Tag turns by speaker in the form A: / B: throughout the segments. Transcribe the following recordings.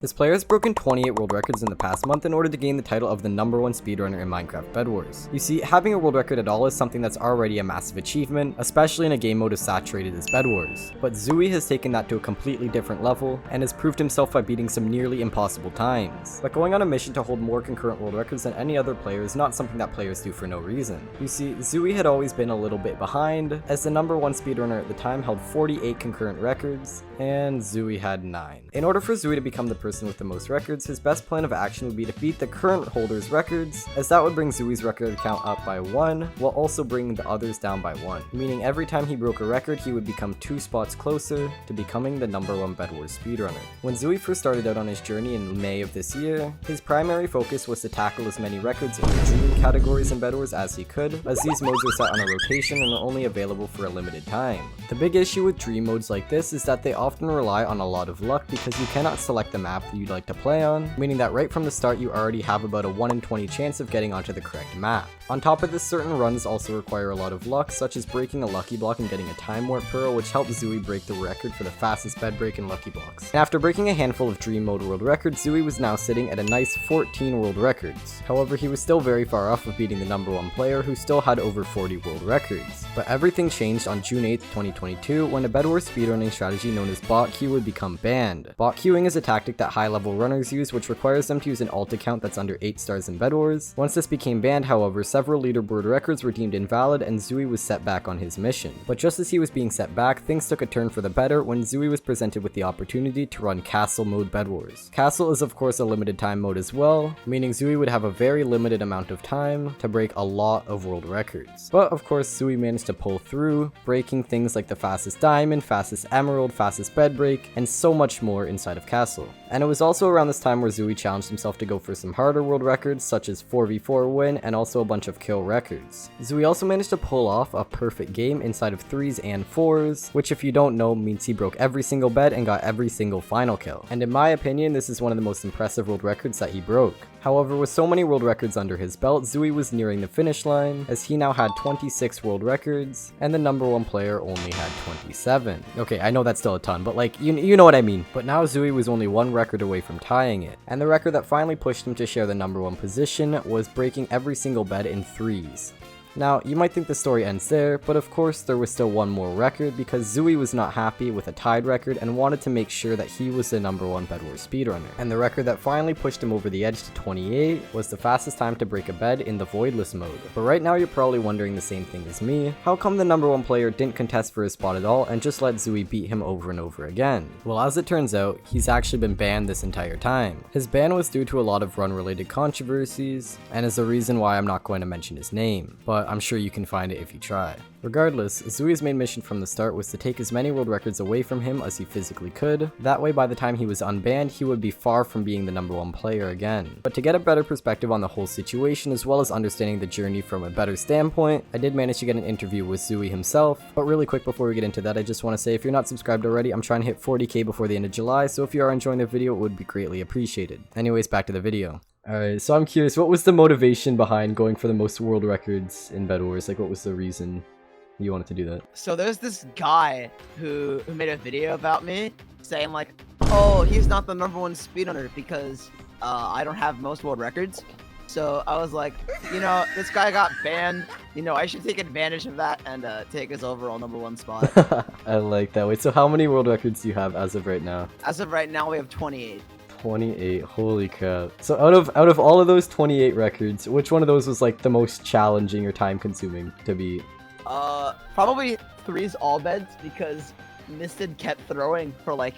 A: This player has broken 28 world records in the past month in order to gain the title of the #1 speedrunner in Minecraft bedwars. You see, having a world record at all is something that's already a massive achievement, especially in a game mode as saturated as bedwars. But zuhiy has taken that to a completely different level, and has proved himself by beating some nearly impossible times. But going on a mission to hold more concurrent world records than any other player is not something that players do for no reason. You see, zuhiy had always been a little bit behind, as the #1 speedrunner at the time held 48 concurrent records, and zuhiy had 9. In order for zuhiy to become the person with the most records, his best plan of action would be to beat the current holder's records, as that would bring zuhiy's record count up by 1, while also bringing the others down by 1. Meaning every time he broke a record, he would become 2 spots closer to becoming the #1 bedwars speedrunner. When zuhiy first started out on his journey in May of this year, his primary focus was to tackle as many records in the dream categories in bedwars as he could, as these modes are set on a rotation and are only available for a limited time. The big issue with dream modes like this is that they often rely on a lot of luck because you cannot select the map that you'd like to play on, meaning that right from the start you already have about a 1 in 20 chance of getting onto the correct map. On top of this, certain runs also require a lot of luck, such as breaking a lucky block and getting a time warp pearl, which helped zuhiy break the record for the fastest bed break in lucky blocks. And after breaking a handful of dream mode world records, zuhiy was now sitting at a nice 14 world records. However, he was still very far off of beating the #1 player, who still had over 40 world records. But everything changed on June 8th, 2022, when a bedwars speedrunning strategy known as bot queue would become banned. Bot queuing is a tactic that high-level runners use, which requires them to use an alt account that's under 8 stars in bedwars. Once this became banned, however, several leaderboard records were deemed invalid and zuhiy was set back on his mission. But just as he was being set back, things took a turn for the better when zuhiy was presented with the opportunity to run castle mode bedwars. Castle is of course a limited time mode as well, meaning zuhiy would have a very limited amount of time to break a lot of world records. But of course zuhiy managed to pull through, breaking things like the fastest diamond, fastest emerald, fastest bed break, and so much more inside of castle. And it was also around this time where zuhiy challenged himself to go for some harder world records, such as 4v4 win and also a bunch of kill records. Zuhiy also managed to pull off a perfect game inside of 3s and 4s, which if you don't know means he broke every single bed and got every single final kill. And in my opinion, this is one of the most impressive world records that he broke. However, with so many world records under his belt, zuhiy was nearing the finish line, as he now had 26 world records, and the #1 player only had 27. Okay, I know that's still a ton, but like, you know what I mean. But now zuhiy was only 1 record away from tying it, and the record that finally pushed him to share the #1 position was breaking every single bed in 3s. Now, you might think the story ends there, but of course there was still one more record because zuhiy was not happy with a tied record and wanted to make sure that he was the #1 bedwars speedrunner. And the record that finally pushed him over the edge to 28 was the fastest time to break a bed in the voidless mode. But right now you're probably wondering the same thing as me, how come the #1 player didn't contest for his spot at all and just let zuhiy beat him over and over again? Well, as it turns out, he's actually been banned this entire time. His ban was due to a lot of run related controversies, and is the reason why I'm not going to mention his name, but I'm sure you can find it if you try. Regardless, zuhiy's main mission from the start was to take as many world records away from him as he physically could. That way by the time he was unbanned, he would be far from being the #1 player again. But to get a better perspective on the whole situation, as well as understanding the journey from a better standpoint, I did manage to get an interview with zuhiy himself. But really quick before we get into that, I just want to say if you're not subscribed already, I'm trying to hit 40k before the end of July, so if you are enjoying the video, it would be greatly appreciated. Anyways, back to the video. Alright, so I'm curious, what was the motivation behind going for the most world records in bedwars? Like, what was the reason you wanted to do that?
B: So there's this guy who made a video about me saying like, oh, he's not the #1 speedrunner because I don't have most world records. So I was like, you know, this guy got banned, you know, I should take advantage of that and take his overall #1 spot.
A: I like that. Wait, so how many world records do you have as of right now?
B: As of right now, we have 28.
A: 28, holy crap. So out of all of those 28 records, which one of those was like the most challenging or time consuming to beat?
B: Probably 3's all beds because Misted kept throwing for like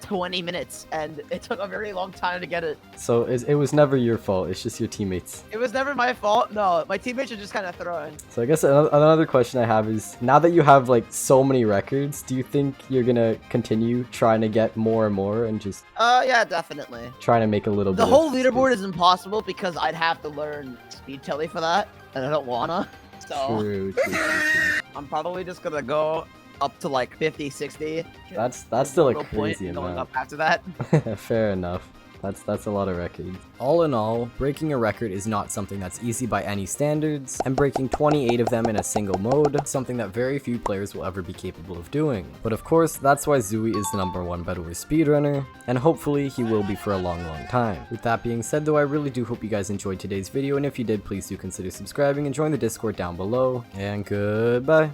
B: 20 minutes and it took a very long time to get it.
A: So it was never your fault, it's just your teammates.
B: It was never my fault. No, my teammates are just kind of throwing.
A: So I guess another question I have is, now that you have like so many records, do you think you're gonna continue trying to get more and more and just
B: yeah, definitely
A: trying to make a little bit
B: the whole leaderboard is impossible because I'd have to learn speed telly for that and I don't wanna, so
A: true.
B: I'm probably just gonna go up to like 50, 60.
A: That's still a
B: No
A: crazy
B: point going
A: amount.
B: up after that.
A: Fair enough. That's a lot of records. All in all, breaking a record is not something that's easy by any standards, and breaking 28 of them in a single mode, something that very few players will ever be capable of doing. But of course, that's why Zuhiy is the #1 bedwars speedrunner, and hopefully he will be for a long time. With that being said though, I really do hope you guys enjoyed today's video, and if you did, please do consider subscribing and join the Discord down below, and goodbye.